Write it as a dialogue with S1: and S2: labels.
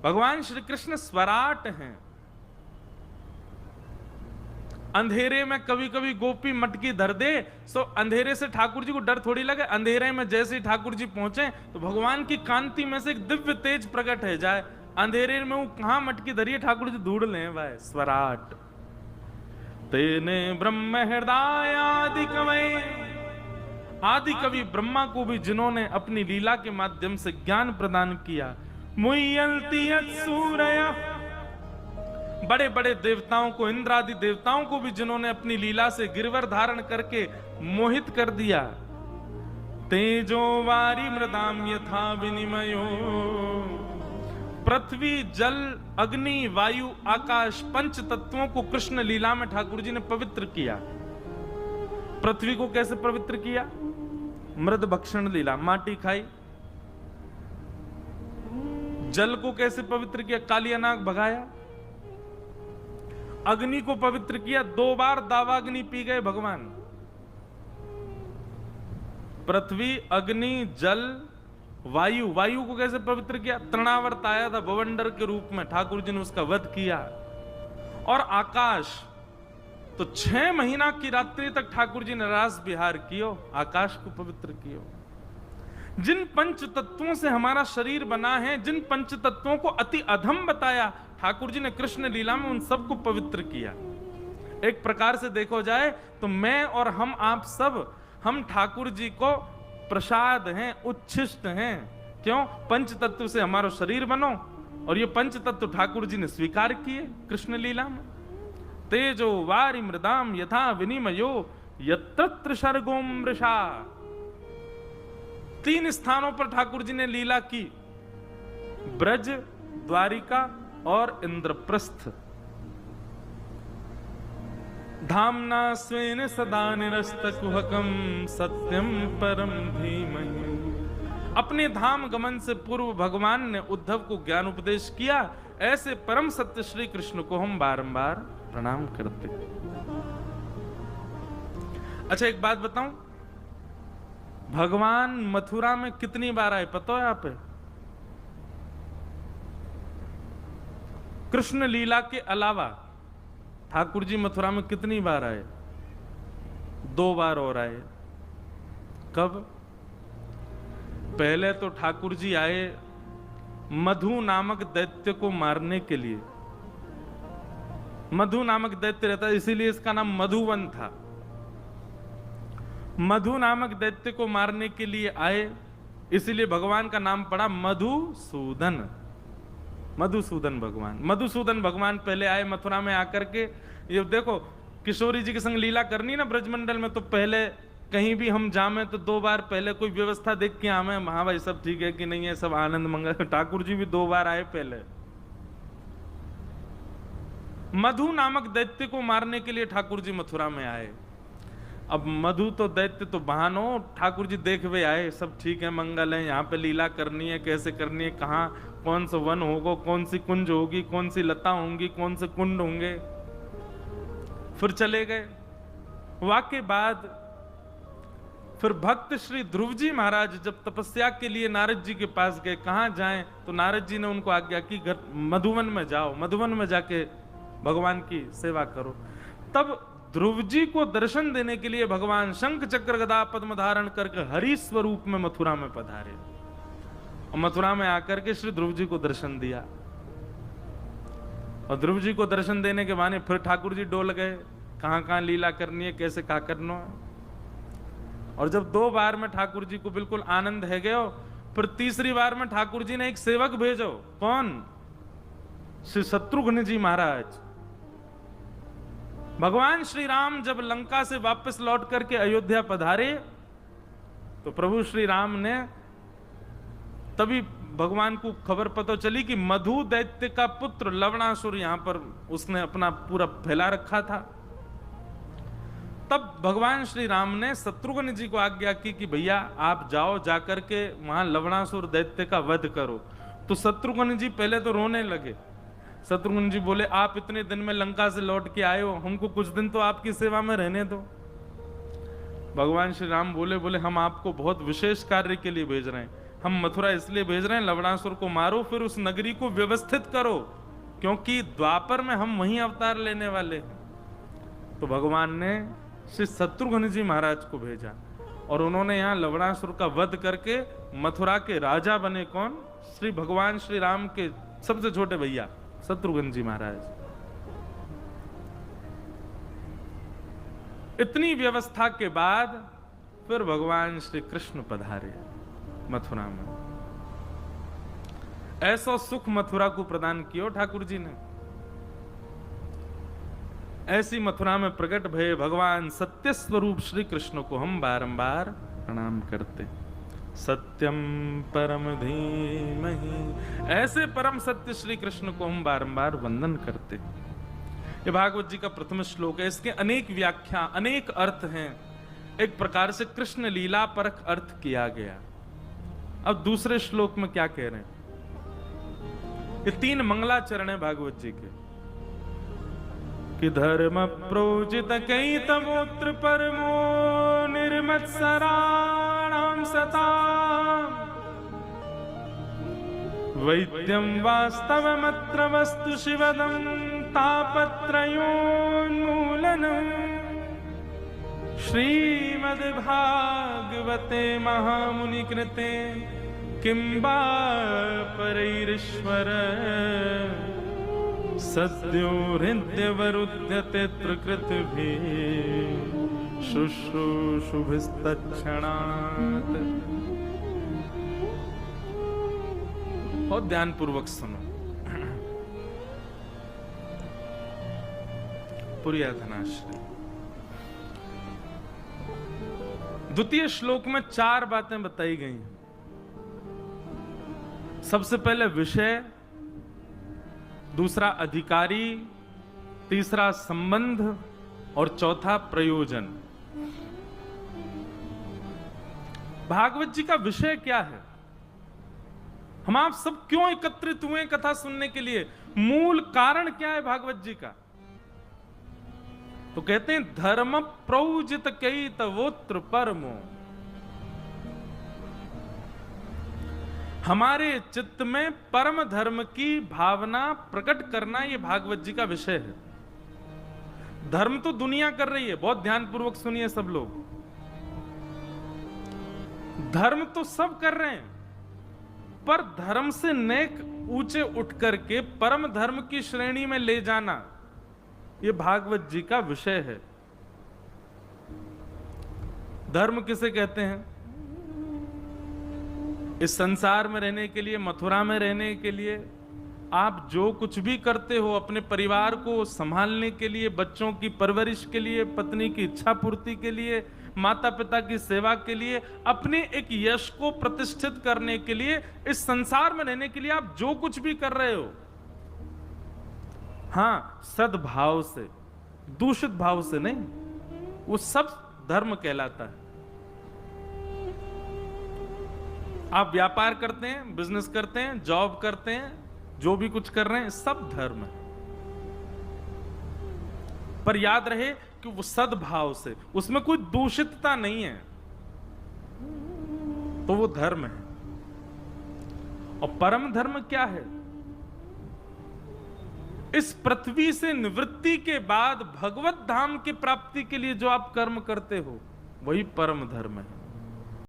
S1: भगवान श्री कृष्ण स्वराट हैं। अंधेरे में कभी कभी गोपी मटकी धर दे तो अंधेरे से ठाकुर जी को डर थोड़ी लगे। अंधेरे में जैसे ही ठाकुर जी पहुंचे तो भगवान की कांति में से एक दिव्य तेज प्रकट है जाए। अंधेरे में वो कहां मटकी धरिए, ठाकुर जी ढूंढ ले भाई। स्वराट तेने ब्रह्म हृदय आदि कवि, आदि कवि ब्रह्मा को भी जिन्होंने अपनी लीला के माध्यम से ज्ञान प्रदान किया। मुयंती सूरया, बड़े बड़े देवताओं को, इंद्र आदि देवताओं को भी जिन्होंने अपनी लीला से गिरवर धारण करके मोहित कर दिया। तेजो वारी मृदाम यथा विनिमयो, पृथ्वी जल अग्नि वायु आकाश पंच तत्वों को कृष्ण लीला में ठाकुर जी ने पवित्र किया। पृथ्वी को कैसे पवित्र किया? मृद भक्षण लीला, माटी खाई। जल को कैसे पवित्र किया? कालिया नाग भगाया। अग्नि को पवित्र किया, 2 बार दावाग्नि पी गए भगवान। पृथ्वी अग्नि जल वायु, वायु को कैसे पवित्र किया? तृणावर्त आया था बवंडर के रूप में, ठाकुर जी ने उसका वध किया। और आकाश तो 6 महीना की रात्रि तक ठाकुर जी ने रास विहार कियो, आकाश को पवित्र कियो। जिन पंच तत्वों से हमारा शरीर बना है, जिन पंच तत्वों को अति अधम बताया, ठाकुर जी ने कृष्ण लीला में उन सबको पवित्र किया। एक प्रकार से देखो जाए तो मैं और हम आप सब, हम ठाकुर जी को प्रसाद हैं, उच्छिष्ट हैं। क्यों? पंच तत्व से हमारा शरीर बनो, और ये पंच तत्व ठाकुर जी ने स्वीकार किए कृष्ण लीला में। तेजो वारी मृदाम यथा विनिमयो यत्र सर्गो मृषा, 3 स्थानों पर ठाकुर जी ने लीला की, ब्रज, द्वारिका और इंद्रप्रस्थ। धामना स्वेन सदा निरस्तकुहकम सत्यम परम धीमहि। अपने धाम गमन से पूर्व भगवान ने उद्धव को ज्ञान उपदेश किया। ऐसे परम सत्य श्री कृष्ण को हम बारंबार प्रणाम करते। अच्छा एक बात बताऊं, भगवान मथुरा में कितनी बार आए पता है आप? कृष्ण लीला के अलावा ठाकुर जी मथुरा में कितनी बार आए? 2 बार और आए। कब? पहले तो ठाकुर जी आए मधु नामक दैत्य को मारने के लिए। मधु नामक दैत्य रहता है, इसीलिए इसका नाम मधुवन था। मधु नामक दैत्य को मारने के लिए आए, इसीलिए भगवान का नाम पड़ा मधुसूदन। मधुसूदन भगवान, मधुसूदन भगवान पहले आए मथुरा में आकर के। ये देखो किशोरी जी के संग लीला करनी ना ब्रजमंडल में, तो पहले कहीं भी हम जामे तो 2 बार पहले कोई व्यवस्था देख के आवे, हाँ भाई सब ठीक है कि नहीं है, सब आनंद मंगल। ठाकुर जी भी 2 बार आए पहले। मधु नामक दैत्य को मारने के लिए ठाकुर जी मथुरा में आए। अब मधु तो दैत्य तो बहानो, ठाकुर जी देख वे आए, सब ठीक है मंगल है, यहाँ पे लीला करनी है, कैसे करनी है, कहाँ कौन सा वन होगा, कौन सी कुंज होगी, कौन सी लता होंगी, कौन से कुंड होंगे। फिर चले गए। वाके बाद फिर भक्त श्री ध्रुव जी महाराज जब तपस्या के लिए नारद जी के पास गए, कहाँ जाएं? तो नारद जी ने उनको आज्ञा की घर मधुवन में जाओ, मधुवन में जाके भगवान की सेवा करो। तब ध्रुव जी को दर्शन देने के लिए भगवान शंख चक्र गदा पद्म धारण करके हरि स्वरूप में मथुरा में पधारे। और मथुरा में आकर के श्री ध्रुव जी को दर्शन दिया। और ध्रुव जी को दर्शन देने के बहाने फिर ठाकुर जी डोल गए, कहां कहां लीला करनी है, कैसे क्या करना है। और जब 2 बार में ठाकुर जी को बिल्कुल आनंद है गयो, फिर तीसरी बार में ठाकुर जी ने एक सेवक भेजो। कौन? श्री शत्रुघ्न जी महाराज। भगवान श्री राम जब लंका से वापस लौट करके अयोध्या पधारे तो प्रभु श्री राम ने, तभी भगवान को खबर पता चली कि मधु दैत्य का पुत्र लवणासुर यहां पर उसने अपना पूरा फैला रखा था। तब भगवान श्री राम ने शत्रुघ्न जी को आज्ञा की कि भैया आप जाओ, जाकर के वहां लवणासुर दैत्य का वध करो। तो शत्रुघ्न जी पहले तो रोने लगे। शत्रुघ्न जी बोले आप इतने दिन में लंका से लौट के आए हो, हमको कुछ दिन तो आपकी सेवा में रहने दो। भगवान श्री राम बोले हम आपको बहुत विशेष कार्य के लिए भेज रहे हैं, हम मथुरा इसलिए भेज रहे हैं, लवणासुर को मारो, फिर उस नगरी को व्यवस्थित करो, क्योंकि द्वापर में हम वहीं अवतार लेने वाले हैं। तो भगवान ने श्री शत्रुघ्न जी महाराज को भेजा और उन्होंने यहां लवणासुर का वध करके मथुरा के राजा बने। कौन? श्री भगवान श्री राम के सबसे छोटे भैया शत्रुघ्न जी महाराज। इतनी व्यवस्था के बाद फिर भगवान श्री कृष्ण पधारे मथुरा में। ऐसा सुख मथुरा को प्रदान किया ठाकुर जी ने। ऐसी मथुरा में प्रकट भये भगवान सत्य स्वरूप श्री कृष्ण को हम बारंबार प्रणाम करते। सत्यम परम धीमहि, ऐसे परम सत्य श्री कृष्ण को हम बारंबार वंदन करते। ये भागवत जी का प्रथम श्लोक है। इसके अनेक व्याख्या, अनेक अर्थ हैं। एक प्रकार से कृष्ण लीला परक अर्थ किया गया। अब दूसरे श्लोक में क्या कह रहे हैं? ये 3 मंगलाचरण है भागवत जी के कि धर्म प्रोजित कई तमोत्र परमो निर्मत्सराणाम सता वैद्यम वास्तवमत्र वस्तु शिवदम तापत्रयोन्मूलनम् श्रीमद्भागवते महामुनि कृते किं वा परैरीश्वर सद्यो हृद्यवरुध्यते त्रिकृतिभिः शुश्रूषुभिस्तत्क्षणात्। बहुत ध्यान पूर्वक सुनो। पुर्याधनाश्रय द्वितीय श्लोक में 4 बातें बताई गई हैं। सबसे पहले विषय, दूसरा अधिकारी, तीसरा संबंध और चौथा प्रयोजन। भागवत जी का विषय क्या है? हम आप सब क्यों एकत्रित हुए कथा सुनने के लिए? मूल कारण क्या है भागवत जी का? तो कहते हैं धर्म प्रौजित कई तवोत्र परमो। हमारे चित्त में परम धर्म की भावना प्रकट करना यह भागवत जी का विषय है। धर्म तो दुनिया कर रही है, बहुत ध्यानपूर्वक सुनिए सब लोग। धर्म तो सब कर रहे हैं, पर धर्म से नेक ऊंचे उठ करके परम धर्म की श्रेणी में ले जाना, यह भागवत जी का विषय है। धर्म किसे कहते हैं? इस संसार में रहने के लिए, मथुरा में रहने के लिए आप जो कुछ भी करते हो, अपने परिवार को संभालने के लिए, बच्चों की परवरिश के लिए, पत्नी की इच्छा पूर्ति के लिए, माता पिता की सेवा के लिए, अपने एक यश को प्रतिष्ठित करने के लिए, इस संसार में रहने के लिए आप जो कुछ भी कर रहे हो, हां, सद्भाव से, दूषित भाव से नहीं, वो सब धर्म कहलाता है। आप व्यापार करते हैं, बिजनेस करते हैं, जॉब करते हैं, जो भी कुछ कर रहे हैं, सब धर्म है। पर याद रहे कि वो सद्भाव से, उसमें कोई दूषितता नहीं है, तो वो धर्म है। और परम धर्म क्या है? इस पृथ्वी से निवृत्ति के बाद भगवत धाम की प्राप्ति के लिए जो आप कर्म करते हो, वही परम धर्म है।